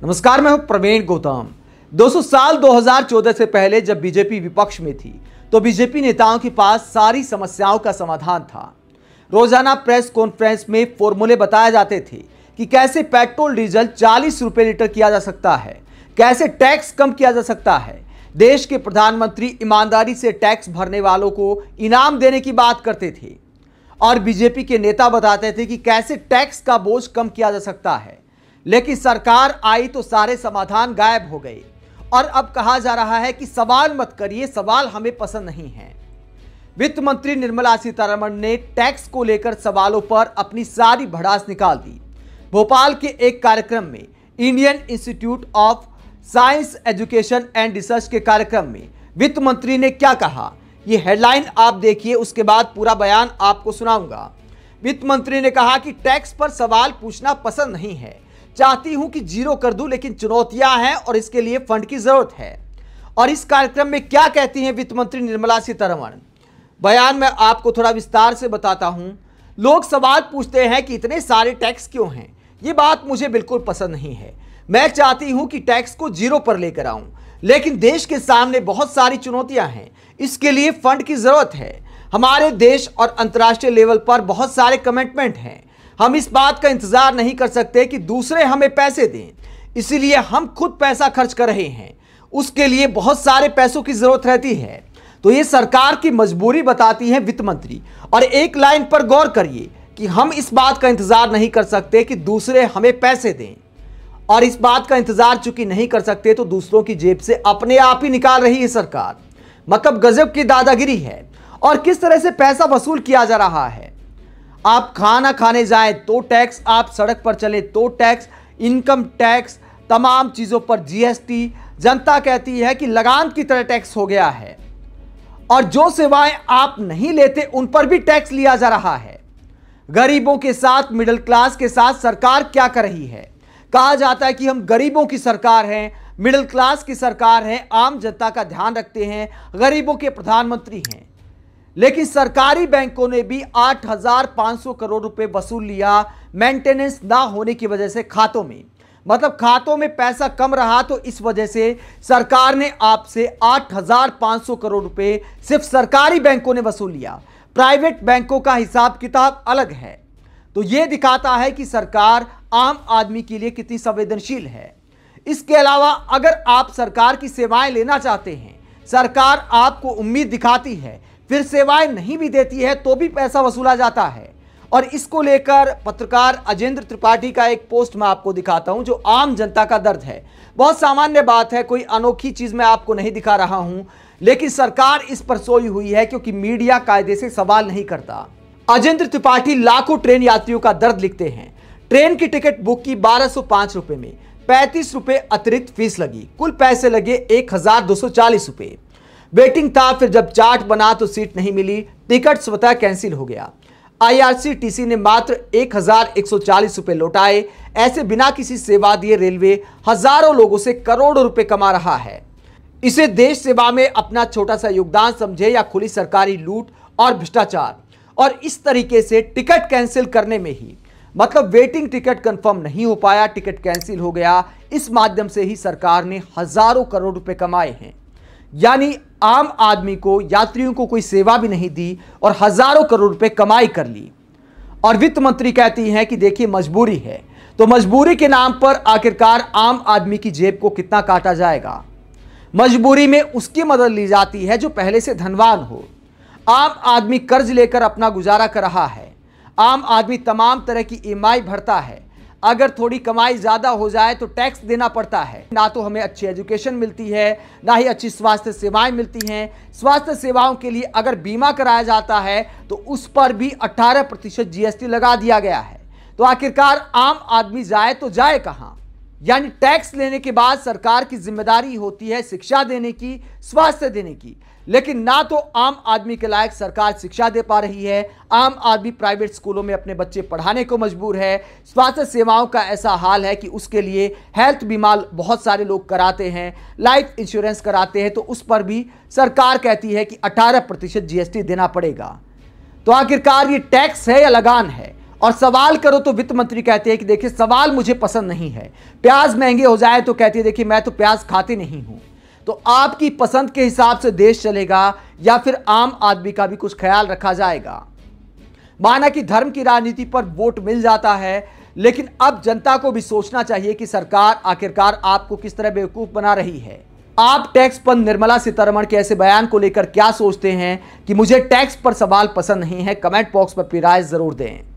नमस्कार, मैं हूं प्रवीण गौतम। दोस्तों, साल 2014 से पहले जब बीजेपी विपक्ष में थी तो बीजेपी नेताओं के पास सारी समस्याओं का समाधान था। रोजाना प्रेस कॉन्फ्रेंस में फॉर्मूले बताए जाते थे कि कैसे पेट्रोल डीजल 40 रुपए लीटर किया जा सकता है, कैसे टैक्स कम किया जा सकता है। देश के प्रधानमंत्री ईमानदारी से टैक्स भरने वालों को इनाम देने की बात करते थे और बीजेपी के नेता बताते थे कि कैसे टैक्स का बोझ कम किया जा सकता है। लेकिन सरकार आई तो सारे समाधान गायब हो गए और अब कहा जा रहा है कि सवाल मत करिए, सवाल हमें पसंद नहीं है। वित्त मंत्री निर्मला सीतारमण ने टैक्स को लेकर सवालों पर अपनी सारी भड़ास निकाल दी। भोपाल के एक कार्यक्रम में Indian institute of science education and research के कार्यक्रम में वित्त मंत्री ने क्या कहा, ये हेडलाइन आप देखिए, उसके बाद पूरा बयान आपको सुनाऊंगा। वित्त मंत्री ने कहा कि टैक्स पर सवाल पूछना पसंद नहीं है, चाहती हूं कि जीरो कर दूं, लेकिन चुनौतियां हैं और इसके लिए फंड की जरूरत है। और इस कार्यक्रम में क्या कहती हैं वित्त मंत्री निर्मला सीतारमण, बयान में आपको थोड़ा विस्तार से बताता हूं। लोग सवाल पूछते हैं कि इतने सारे टैक्स क्यों हैं, ये बात मुझे बिल्कुल पसंद नहीं है। मैं चाहती हूं कि टैक्स को जीरो पर लेकर आऊं, लेकिन देश के सामने बहुत सारी चुनौतियां हैं, इसके लिए फंड की जरूरत है। हमारे देश और अंतर्राष्ट्रीय लेवल पर बहुत सारे कमिटमेंट हैं। हम इस बात का इंतजार नहीं कर सकते कि दूसरे हमें पैसे दें, इसीलिए हम खुद पैसा खर्च कर रहे हैं। उसके लिए बहुत सारे पैसों की जरूरत रहती है। तो ये सरकार की मजबूरी बताती है वित्त मंत्री। और एक लाइन पर गौर करिए कि हम इस बात का इंतजार नहीं कर सकते कि दूसरे हमें पैसे दें, और इस बात का इंतजार चूंकि नहीं कर सकते तो दूसरों की जेब से अपने आप ही निकाल रही है सरकार। मतलब गजब की दादागिरी है। और किस तरह से पैसा वसूल किया जा रहा है। आप खाना खाने जाएं तो टैक्स, आप सड़क पर चले तो टैक्स, इनकम टैक्स, तमाम चीज़ों पर जीएसटी। जनता कहती है कि लगान की तरह टैक्स हो गया है और जो सेवाएं आप नहीं लेते उन पर भी टैक्स लिया जा रहा है। गरीबों के साथ, मिडिल क्लास के साथ सरकार क्या कर रही है। कहा जाता है कि हम गरीबों की सरकार हैं, मिडिल क्लास की सरकार है, आम जनता का ध्यान रखते हैं, गरीबों के प्रधानमंत्री हैं। लेकिन सरकारी बैंकों ने भी 8,500 करोड़ रुपए वसूल लिया मेंटेनेंस ना होने की वजह से खातों में। मतलब खातों में पैसा कम रहा तो इस वजह से सरकार ने आपसे 8,500 करोड़ रुपए सिर्फ सरकारी बैंकों ने वसूल लिया। प्राइवेट बैंकों का हिसाब किताब अलग है। तो यह दिखाता है कि सरकार आम आदमी के लिए कितनी संवेदनशील है। इसके अलावा अगर आप सरकार की सेवाएं लेना चाहते हैं, सरकार आपको उम्मीद दिखाती है, फिर सेवाएं नहीं भी देती है तो भी पैसा वसूला जाता है। और इसको लेकर पत्रकार अजेंद्र त्रिपाठी का एक पोस्ट मैं आपको दिखाता हूं जो आम जनता का दर्द है। बहुत सामान्य बात है, कोई अनोखी चीज मैं आपको नहीं दिखा रहा हूं, लेकिन सरकार इस पर सोई हुई है क्योंकि मीडिया कायदे से सवाल नहीं करता। अजेंद्र त्रिपाठी लाखों ट्रेन यात्रियों का दर्द लिखते हैं। ट्रेन की टिकट बुक की 1205 रुपए में 35 रुपए अतिरिक्त फीस लगी, कुल पैसे लगे 1,240 रुपए। वेटिंग था, फिर जब चार्ट बना तो सीट नहीं मिली, टिकट स्वतः कैंसिल हो गया। आईआरसीटीसी ने मात्र 1,140 रुपए लौटाए। ऐसे बिना किसी सेवा दिए रेलवे हजारों लोगों से करोड़ों रुपए कमा रहा है। इसे देश सेवा में अपना छोटा सा योगदान समझे या खुली सरकारी लूट और भ्रष्टाचार। और इस तरीके से टिकट कैंसिल करने में ही, मतलब वेटिंग टिकट कंफर्म नहीं हो पाया, टिकट कैंसिल हो गया, इस माध्यम से ही सरकार ने हजारों करोड़ रुपए कमाए हैं। यानी आम आदमी को, यात्रियों को कोई सेवा भी नहीं दी और हजारों करोड़ रुपए कमाई कर ली। और वित्त मंत्री कहती हैं कि देखिए मजबूरी है, तो मजबूरी के नाम पर आखिरकार आम आदमी की जेब को कितना काटा जाएगा। मजबूरी में उसकी मदद ली जाती है जो पहले से धनवान हो। आम आदमी कर्ज लेकर अपना गुजारा कर रहा है। आम आदमी तमाम तरह की ईएमआई भरता है। अगर थोड़ी कमाई ज़्यादा हो जाए तो टैक्स देना पड़ता है। ना तो हमें अच्छी एजुकेशन मिलती है, ना ही अच्छी स्वास्थ्य सेवाएं मिलती हैं। स्वास्थ्य सेवाओं के लिए अगर बीमा कराया जाता है तो उस पर भी 18% जीएसटी लगा दिया गया है। तो आखिरकार आम आदमी जाए तो जाए कहाँ। यानी टैक्स लेने के बाद सरकार की जिम्मेदारी होती है शिक्षा देने की, स्वास्थ्य देने की, लेकिन ना तो आम आदमी के लायक सरकार शिक्षा दे पा रही है। आम आदमी प्राइवेट स्कूलों में अपने बच्चे पढ़ाने को मजबूर है। स्वास्थ्य सेवाओं का ऐसा हाल है कि उसके लिए हेल्थ बीमा बहुत सारे लोग कराते हैं, लाइफ इंश्योरेंस कराते हैं, तो उस पर भी सरकार कहती है कि 18% जीएसटी देना पड़ेगा। तो आखिरकार ये टैक्स है या लगान है। और सवाल करो तो वित्त मंत्री कहते हैं कि देखिए सवाल मुझे पसंद नहीं है। प्याज महंगे हो जाए तो कहती है देखिए मैं तो प्याज खाती नहीं हूं। तो आपकी पसंद के हिसाब से देश चलेगा या फिर आम आदमी का भी कुछ ख्याल रखा जाएगा? माना कि धर्म की राजनीति पर वोट मिल जाता है, लेकिन अब जनता को भी सोचना चाहिए कि सरकार आखिरकार आपको किस तरह बेवकूफ बना रही है। आप टैक्स पर निर्मला सीतारमण के ऐसे बयान को लेकर क्या सोचते हैं कि मुझे टैक्स पर सवाल पसंद नहीं है? कमेंट बॉक्स पर अपनी राय जरूर दें।